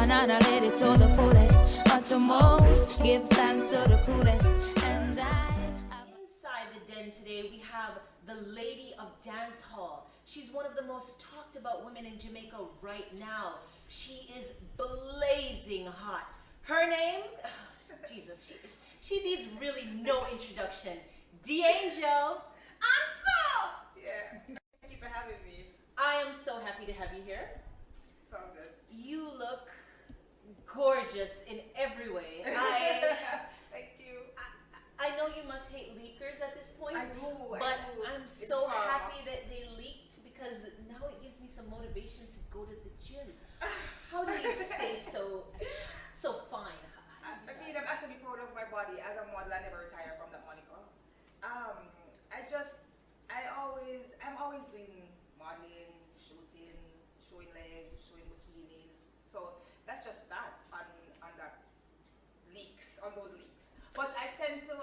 banana, let it to the fullest. But to most, give thanks to the coolest. And Inside the den today, we have the lady of dancehall. She's one of the most talked about women in Jamaica right now. She is blazing hot. Her name, Jesus, she needs really no introduction. D'Angel. Yeah. Thank you for having me. I am so happy to have you here. It's all good. You look gorgeous in every way. Thank you. I know you must hate leakers at this point. I do. But I'm so hard. happy that they leaked because now it gives me some motivation to go to the gym. How do you stay so fine? I'm actually proud of my body. As a model, I never retire from that moniker. I'm always doing modeling, shooting, showing legs, showing bikinis. So that's just that on that leaks, on those leaks. But I tend to,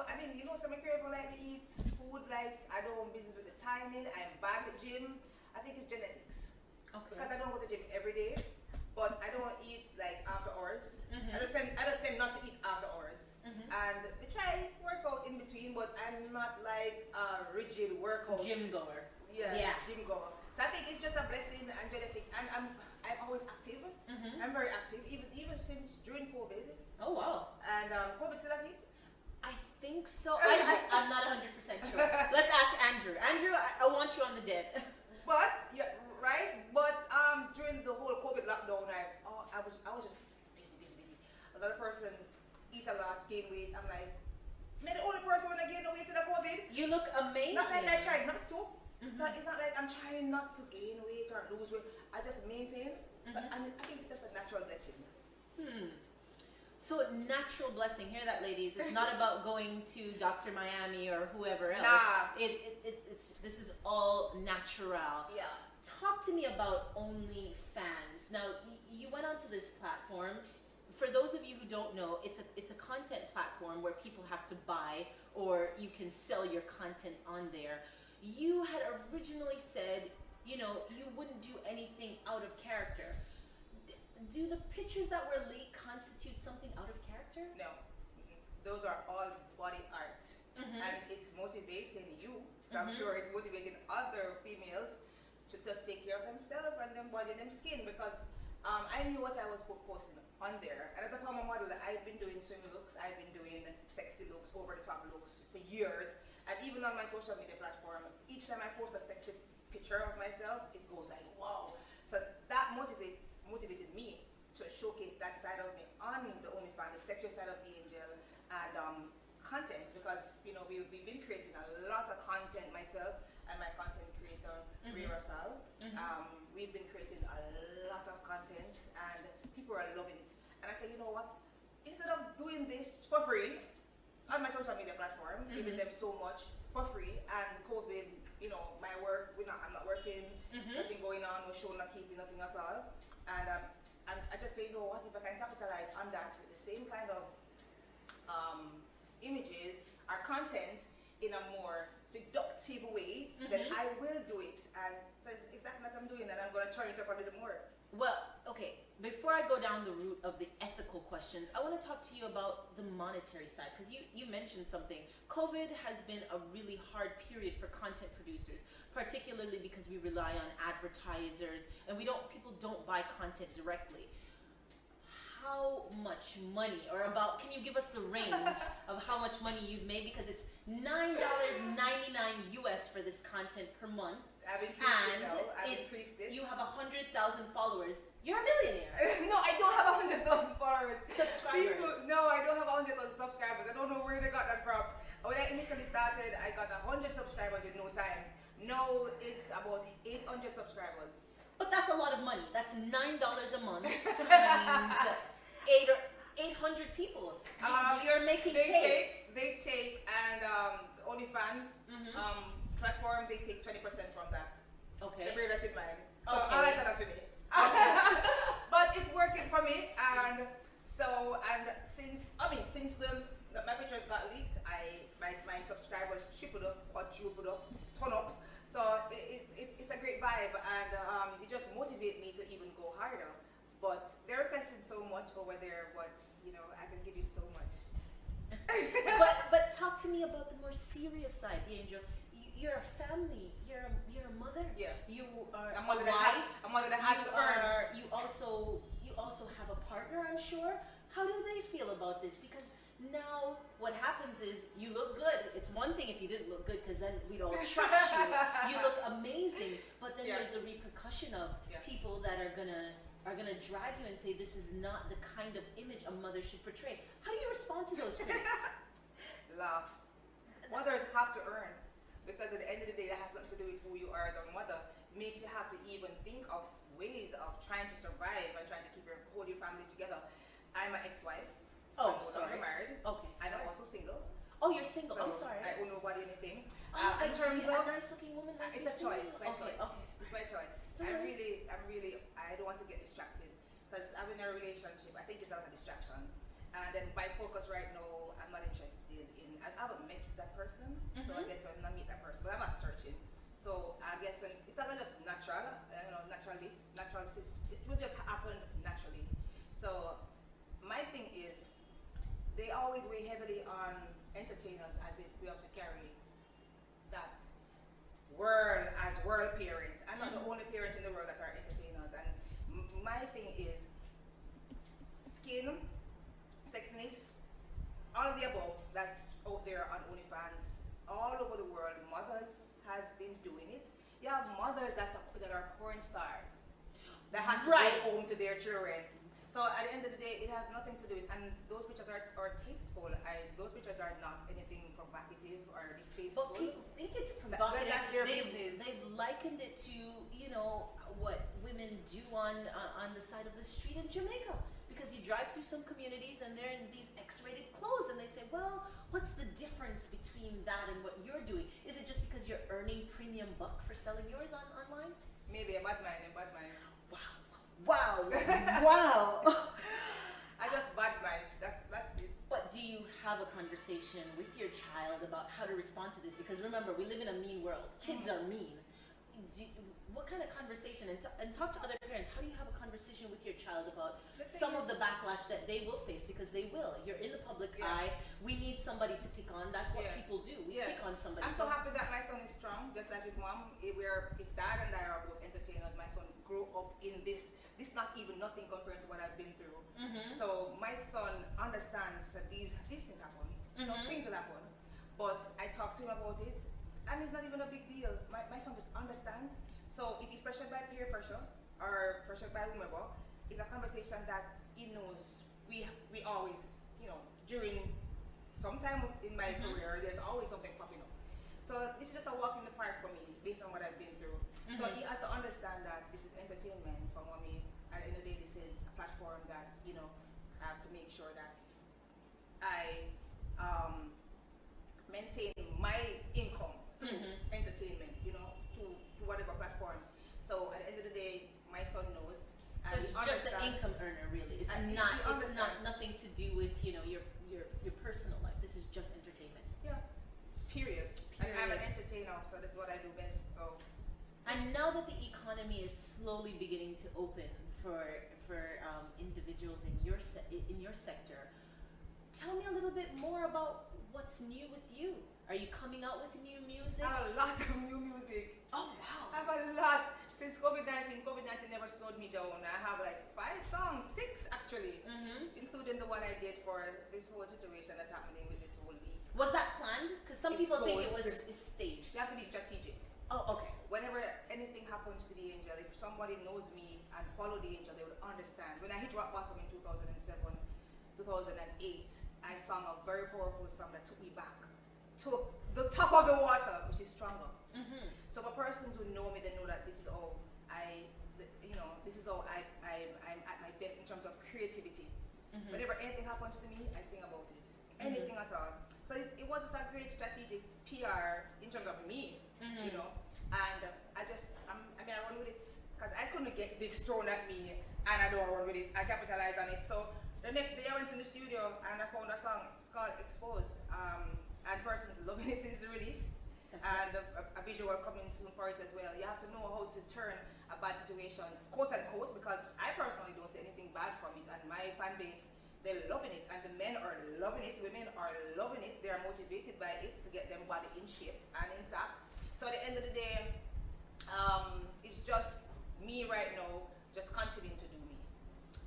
some people like to eat food, like I don't business with the timing. I'm bad at gym. I think it's genetics. Okay. Because I don't go to the gym every day, but I don't eat like after hours. Mm-hmm. I just tend not to eat after hours. Mm-hmm. And we try work out in between, but I'm not like a rigid workout. Gym goer. Yeah, gym goer. So I think it's just a blessing and genetics. And I'm always active. Mm-hmm. I'm very active, even since during COVID. Oh wow. And COVID still active? I think so. I'm not 100% sure. Let's ask Andrew. Andrew, I want you on the den. But yeah, right. But during the whole COVID lockdown, I was just busy. A lot of persons eat a lot, gain weight. I'm like, I'm the only person when I gain the weight in the COVID. You look amazing. Not like I tried not to. Mm-hmm. So it's not like I'm trying not to gain weight or lose weight. I just maintain. Mm-hmm. And I think it's just a natural blessing. So natural blessing. Hear that, ladies? It's not about going to Dr. Miami or whoever else. Nah. This is all natural. Yeah. Talk to me about OnlyFans. Now, you went onto this platform. For those of you who don't know, it's a content platform where people have to buy or you can sell your content on there. You had originally said, you wouldn't do anything out of character. Do the pictures that were leaked constitute something out of character? No. Those are all body art. Mm-hmm. And it's motivating you. So I'm Mm-hmm. sure it's motivating other females to just take care of themselves and them body and them skin, because I knew what I was posting on there. And as a former model, I've been doing swim looks, I've been doing sexy looks, over the top looks for years. And even on my social media platform, each time I post a sexy picture of myself, it goes like, wow. So that motivated me to showcase that side of me on the OnlyFans, the sexual side of the angel, and content, because we've been creating a lot of content, myself and my content creator, Ray Russell. We've been creating a lot of content and people are loving it. And I said, you know what? Instead of doing this for free on my social media platform, giving them so much for free, and COVID, my work, I'm not working, nothing going on, no show, not keeping, nothing at all. And I just say, you know what, if I can capitalize on that with the same kind of images or content in a more seductive way, then I will do it. And so it's exactly what I'm doing, and I'm going to turn it up a little more. Well, okay, before I go down the route of the ethical questions, I want to talk to you about the monetary side, because you mentioned something. COVID has been a really hard period for content producers, particularly because we rely on advertisers and people don't buy content directly. How much money, or can you give us the range of how much money you've made? Because it's $9.99 US for this content per month. I've increased it. You have 100,000 followers. You're a millionaire. No, I don't have 100,000 followers. Subscribers. No, I don't have 100,000 subscribers. I don't know where they got that from. When I initially started, I got 100 subscribers in no time. Now it's about 800 subscribers. But that's a lot of money. That's $9 a month times 800 people. You're making cake. They take, and OnlyFans platform, they take 20% from that. Okay. So bear that in mind. So Okay. I like that for me. But it's working for me, and since my pictures got leaked, my subscribers tripled up, quadrupled up, ton up. So it's a great vibe, and it just motivates me to even go harder. But they're requesting so much. talk to me about the more serious side, the Angel. You're a family. You're a mother. Yeah. You are A mother a that wife. has to earn. You also have a partner, I'm sure. How do they feel about this? Because now what happens is you look good. It's one thing if you didn't look good, because then we'd all trust you. You look amazing, but then there's the repercussion of people that are gonna drag you and say this is not the kind of image a mother should portray. How do you respond to those critics? Laugh. Mothers have to earn, because at the end of the day, that has nothing to do with who you are as a mother. It makes you have to even think of ways of trying to survive and trying to hold your family together. I'm an ex-wife. Oh, I'm no sorry. longer married. Okay. And I'm also single. Oh, you're single. So I'm sorry. I owe nobody anything. In terms a of nice-looking woman like it's a this, choice. It's my okay, choice. okay. It's my choice. No I worries. don't want to get distracted, because I'm in a relationship. I think it's not a distraction. And then my focus right now, I'm not interested in. I haven't met that person, so I guess when I meet that person, but I'm not searching. So I guess when it's not just natural, it will just happen naturally. So my thing is, they always weigh heavily on entertainers as if we have to carry that world as world parents. I'm not the only parent in the world that are entertainers, and my thing is skin, sexiness, all of the above that's out there on OnlyFans all over the world. Mothers has been doing it. You have mothers that are porn stars that has to go home to their children. So at the end of the day, it has nothing to do with, and those pictures are tasteful. Those pictures are not anything provocative or distasteful. But people think it's provocative. That's their business. They've likened it to, what women do on the side of the street in Jamaica. Because you drive through some communities and they're in these X-rated clothes, and they say, well, what's the difference between that and what you're doing? Is it just because you're earning premium buck for selling yours online? Maybe a bad mind. Wow. Wow. I just bad mind. That's it. But do you have a conversation with your child about how to respond to this? Because remember, we live in a mean world. Kids are mean. What kind of conversation, and talk to other parents, how do you have a conversation with your child about some of the backlash that they will face? Because they will. You're in the public eye. We need somebody to pick on. That's what people do. We pick on somebody. I'm so happy that my son is strong, just like his mom. His dad and I are both entertainers. My son grew up in this. This not even nothing compared to what I've been through. So my son understands that these things happen. Things will happen. But I talk to him about it, and it's not even a big deal. My son just understands. So if he's pressured by peer pressure or pressured by whomever, it's a conversation that he knows we always, during some time in my career, there's always something popping up. So it's just a walk in the park for me based on what I've been through. So he has to understand that this is entertainment for mommy. At the end of the day, this is a platform that, I have to make sure that I maintain my income through entertainment, to whatever platforms. So at the end of the day, my son knows. So it's just an income earner, really. It's not nothing to do with your personal life. This is just entertainment. Yeah. Period. I'm an entertainer, so that's what I do best. So. And now that the economy is slowly beginning to open for individuals in your sector, tell me a little bit more about what's new with you. Are you coming out with new music? I have a lot of new music. Oh wow! I have a lot. Since COVID-19 never slowed me down. I have like 5 songs, 6 actually, including the one I did for this whole situation that's happening with this whole league. Was that planned? Because some people think it was staged. You have to be strategic. Oh, okay. Whenever anything happens to the Angel, if somebody knows me and follow the Angel, they would understand. When I hit rock bottom in 2007, 2008, I sang a very powerful song that took me back to the top of the water, which is Stronger. So for persons who know me, they know that this is all I'm at my best in terms of creativity. Whenever anything happens to me, I sing about it. Anything at all. So it was just a great strategic PR in terms of me, and I run with it because I couldn't get this thrown at me, and I don't run with it. I capitalize on it. So the next day I went to the studio and I found a song. It's called Exposed, and persons loving it since the release. And a visual coming soon for it as well. You have to know how to turn a bad situation, quote unquote, because I personally don't see anything bad from it, and my fan base they're loving it, and the men are loving it, women are loving it, they're motivated by it to get them body in shape and intact. So at the end of the day, it's just me right now, just continuing to do me.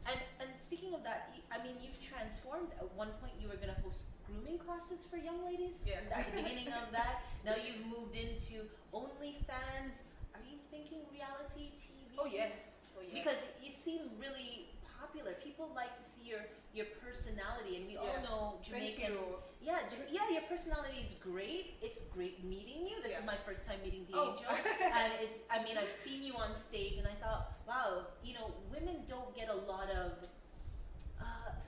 And speaking of that, I mean, you've transformed. At one point, you were going to host grooming classes for young ladies. Yeah. At the beginning of that, now you've moved into OnlyFans. Are you thinking reality TV? Oh yes. Oh yes. Because you seem really popular. People like to see your personality, and we all Yeah. know Thank Jamaican. you. Yeah, yeah, your personality is great. It's great meeting you. This Yeah. is my first time meeting the Oh. angel, and I mean, I've seen you on stage, and I thought, wow, you know, women don't get a lot of,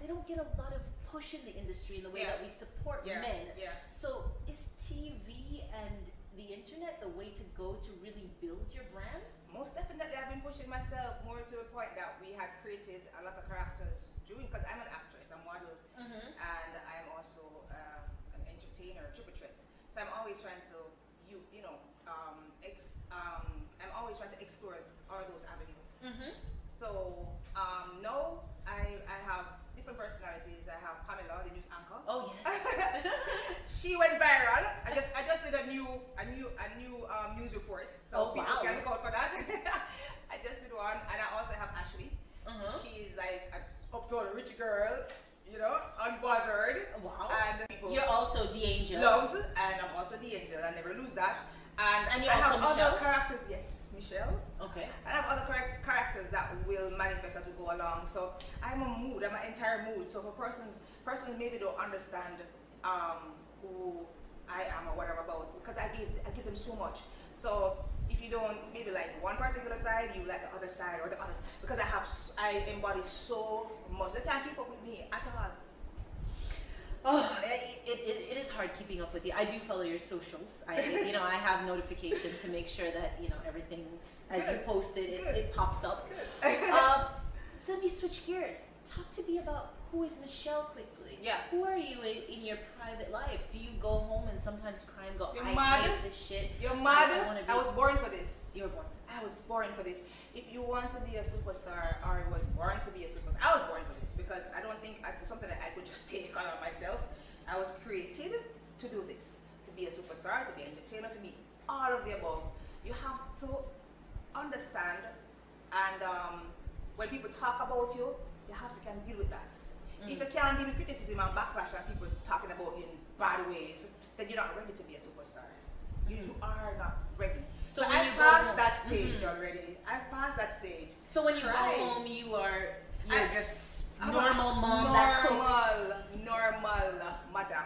they don't get a lot of push in the industry in the way Yeah. that we support Yeah. men. Yeah. So is TV and the internet the way to go to really build your brand? Most definitely, I've been pushing myself more to the point that we had created a lot of characters doing, because I'm an actress, a model, Mm-hmm. and I'm also an entertainer, triple threat. So I'm always trying to, I'm always trying to explore all those avenues. Mm-hmm. So now I have different personalities. I have Pamela, the news anchor. Oh yes. She went viral. I just did a new news report, so Oh, people wow. can look out for that. I just did one, and I also have Ashley. Uh-huh. She's like an uptown rich girl, you know, unbothered. Wow. And people You're also the angel. loves, and I'm also the angel. I never lose that. And you're I also have Michelle? other characters. Yes, Michelle. Okay. I have other characters that will manifest as we go along. So I'm a mood. I'm an entire mood. So for persons maybe don't understand who I am or what I'm about, because I give them so much. So if you don't maybe like one particular side, you like the other side or the others, because I embody so much. They can't keep up with me at all. Oh, it is hard keeping up with you. I do follow your socials. I have notification to make sure that everything as you Good. post it, Good. it pops up. Good. Let me switch gears. Talk to me about who is Michelle quickly. Yeah. Who are you in your private life? Do you go home and sometimes cry and go, You're I mad? hate this shit. You're mad? I wanna be. I was born for this. You were born. I was born for this. If you want to be a superstar, or was born to be a superstar, I was born for this, because I don't think it's something that I could just take on myself. I was created to do this, to be a superstar, to be an entertainer, to be all of the above. You have to understand, and when people talk about you, you have to can deal with that. If you can't deal with criticism and backlash and people talking about you in bad ways, then you're not ready to be a superstar. You are not ready. So So when I you go passed home- that stage already. I've passed that stage. So when you Right. go home, you're I- just I'm a normal mom that cooks. Normal mother.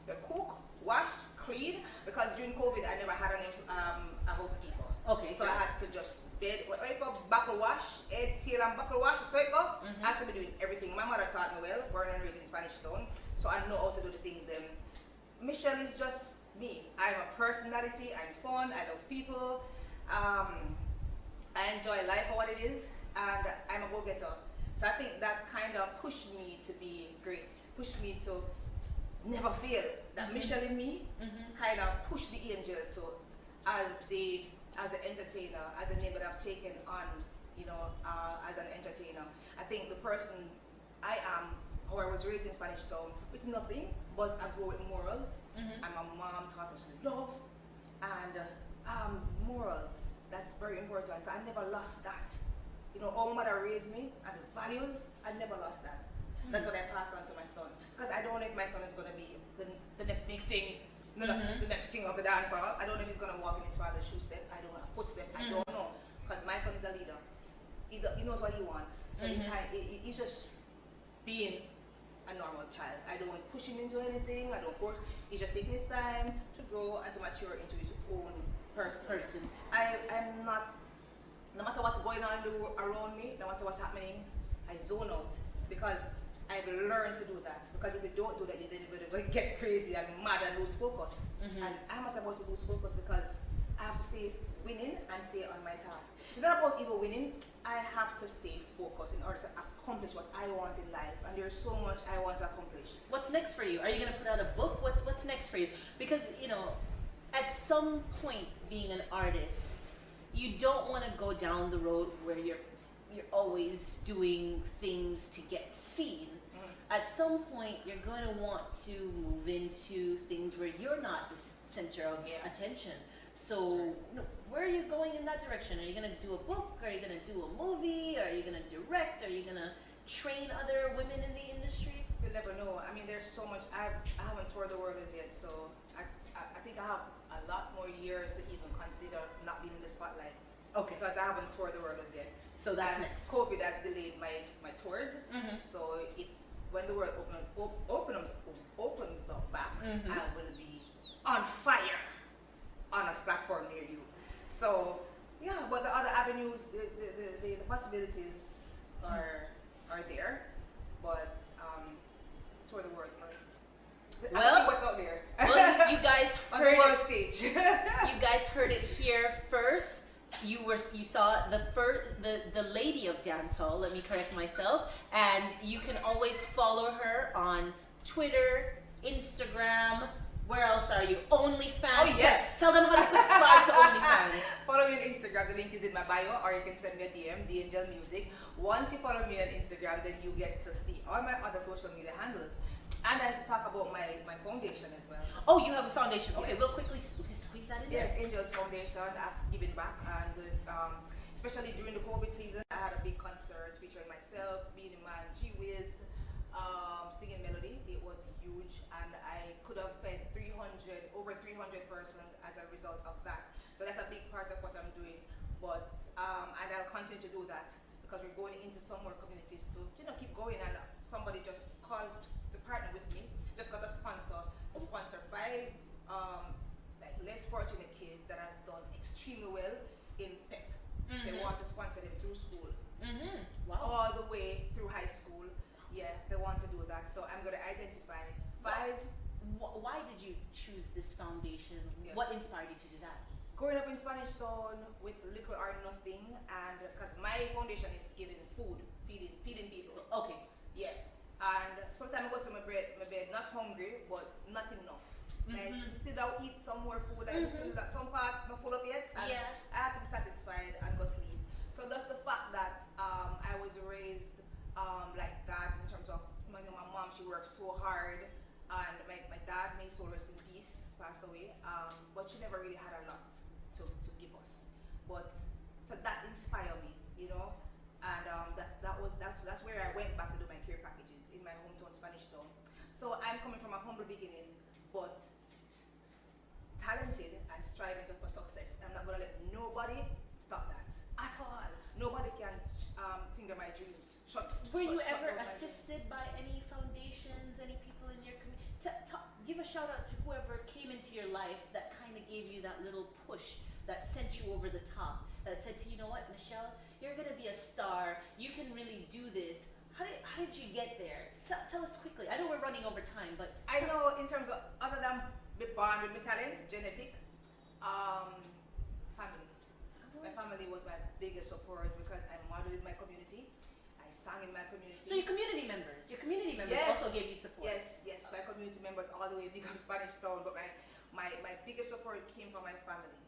You cook, wash, clean. Because during COVID, I never had a housekeeper. Okay. So I had to just wake up, buckle wash, head, tail, and buckle wash. So I had to be doing everything. My mother taught me well, born and raised in Spanish Town. So I know how to do the things then. Michelle is just me. I'm a personality. I'm fun. I love people. I enjoy life for what it is, and I'm a go-getter. So I think that kind of pushed me to be great, pushed me to never fail. That Michelle in me kind of pushed the angel to, as an entertainer, as a name that I've taken on, as an entertainer. I think the person I am, how I was raised in Spanish Town, with nothing, but I grew with morals. And my mom taught us love and morals. That's very important. So I never lost that. All my mother raised me, and the values, I never lost that. That's what I passed on to my son. Because I don't know if my son is going to be the next big thing, the next king of the dance hall. I don't know if he's going to walk in his father's shoe step. I don't know, footstep. I don't know. Because my son is a leader. He knows what he wants. So he's just being a normal child. I don't push him into anything. I don't force. He's just taking his time to grow and to mature into his own person. I'm not, no matter what's going on around me, no matter what's happening, I zone out, because I've learned to do that. Because if you don't do that, you're going to get crazy and mad and lose focus. And I'm not about to lose focus, because I have to stay winning and stay on my task. It's not about even winning. I have to stay focused in order to accomplish what I want in life. And there's so much I want to accomplish. What's next for you? Are you going to put out a book? What's next for you? Because, at some point being an artist, you don't want to go down the road where you're you're always doing things to get seen. At some point, you're going to want to move into things where you're not the center of attention. So, where are you going in that direction? Are you going to do a book? Are you going to do a movie? Are you going to direct? Are you going to train other women in the industry? You'll never know. I mean, there's so much. I haven't toured the world as yet, so I think I have a lot more years to even consider not being in the spotlight. Okay. Because I haven't toured the world as yet. So that's and next. COVID has delayed my tours. So when the world opens up back, I will be on fire on a platform near you. So yeah, but the other avenues, the possibilities are there. But tour the world first. Well, I see what's out there. Well, you guys on heard the world it. stage. You guys heard it here first. You saw the lady of dancehall. Let me correct myself. And you can always follow her on Twitter, Instagram. Where else are you? OnlyFans. Oh yes. Tell them how to subscribe to OnlyFans. Follow me on Instagram. The link is in my bio, or you can send me a DM, The Angel Music. Once you follow me on Instagram, then you get to see all my other social media handles. And I have to talk about my foundation as well. Oh, you have a foundation. Okay, we'll quickly squeeze that in there. Yes, Angels Foundation. I've given back, and especially during the COVID season, I had a big concert featuring myself, Beanie Man, G-Wiz, singing melody. It was huge, and I could have fed over 300 persons as a result of that. So that's a big part of what I'm doing. But and I'll continue to do that because we're going into some more communities to keep going. And somebody just called to partner with me. Just got a sponsor to sponsor 5 like less fortunate kids that has done extremely well in PEP. They want to sponsor them through school. Wow. All the way through high school. Yeah, they want to do that. So I'm going to identify 5. Why did you choose this foundation? Yeah. What inspired you to do that? Growing up in Spanish Town with little or nothing, and because my foundation is giving food, feeding people. Okay. Yeah. And sometimes I go to my bed not hungry, but not enough. Like, still I'll eat some more food, like still that some part not full up yet, and I have to be satisfied and go sleep. So just the fact that I was raised like that in terms of my mom, she worked so hard, and my dad, may soul rest in peace, passed away, but she never really had a lot to give us. But so that inspired me, and that's where I went back to do my care packages in my hometown, Spanish Town. So I'm coming from a humble beginning, but talented and striving for success. I'm not gonna let nobody stop that at all. Nobody can think of my dreams. Were you ever assisted by any foundations, any people in your community? Give a shout out to whoever came into your life that kind of gave you that little push, that sent you over the top, that said to you, know what, Michelle, you're gonna be a star. You can really do this. How did you get there? Tell us quickly. I know we're running over time, but I know in terms of other than be born with my talent, genetic, family. My family was my biggest support because I modeled in my community. I sang in my community. So your community members also gave you support. Yes, my community members all the way become Spanish Town, but my biggest support came from my family.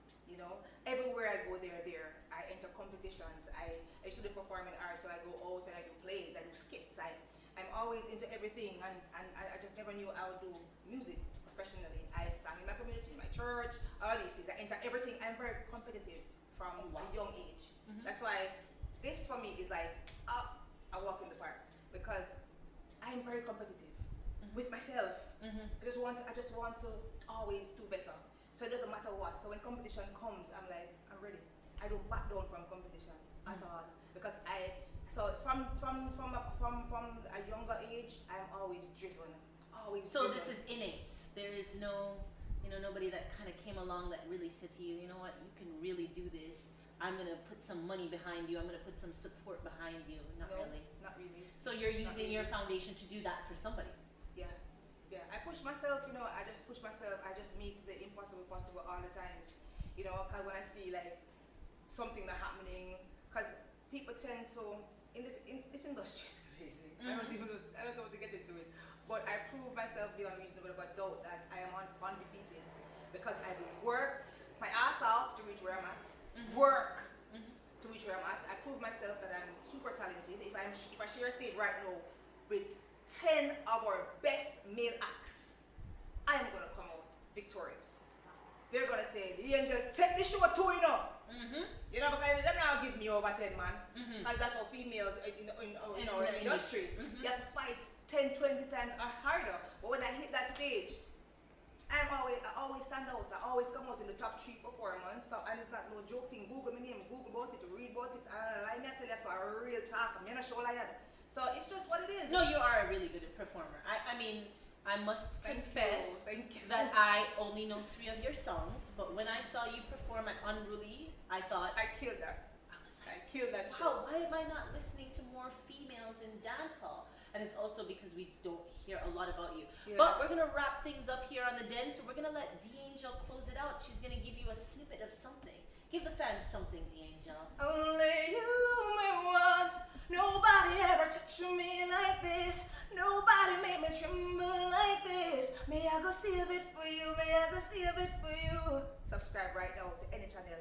Everywhere I go, they're there. I enter competitions. I used to do performing arts, so I go out and I do plays, I do skits. I'm always into everything, and I just never knew I would do music professionally. I sang in my community, in my church, all these things. I enter everything. I'm very competitive from a young age. That's why this for me is like a walk in the park, because I'm very competitive with myself. I just want to always do better. So it doesn't matter what. So when competition comes, I'm like, I'm ready. I don't back down from competition at all, because so from a younger age, I'm always driven. So this is innate. There is nobody that kind of came along that really said to you, you know what, you can really do this. I'm gonna put some money behind you. I'm gonna put some support behind you. Not really. So you're using your foundation to do that for somebody. Yeah. I push myself. I just push myself. I just make the impossible possible all the times. Because when I see like something not happening, because people tend to in this industry is crazy. I don't know how to get into it. But I prove myself beyond reasonable doubt that I am undefeated, because I've worked my ass off to reach where I'm at. Work to reach where I'm at. I prove myself that I'm super talented. If I share a stage right now with 10 of our best male acts, I'm gonna come out victorious. They're gonna say, the angel, take the show too, you know. You know, because they're not give me over 10, man. Because that's how females in our industry. You have to fight 10, 20 times or harder. But when I hit that stage, I always stand out. I always come out in the top 3 performance. And it's not no joke thing. Google my name, Google about it, read about it. I tell you, so a real talk. I'm not sure like that. So it's just what it is. No, you are a really good performer. I mean, I must confess Thank you. that I only know 3 of your songs, but when I saw you perform at Unruly, I thought, I killed that. I was like, I killed that wow, why am I not listening to more females in dancehall? And it's also because we don't hear a lot about you. Yeah. But we're gonna wrap things up here on the Den, so we're gonna let D'Angel close it out. She's gonna give you a snippet of something. Give the fans something, D'Angel. Only you may want. Nobody ever touched me like this. Nobody made me tremble like this. May I go save it for you? May I go save it for you? Subscribe right now to any channel.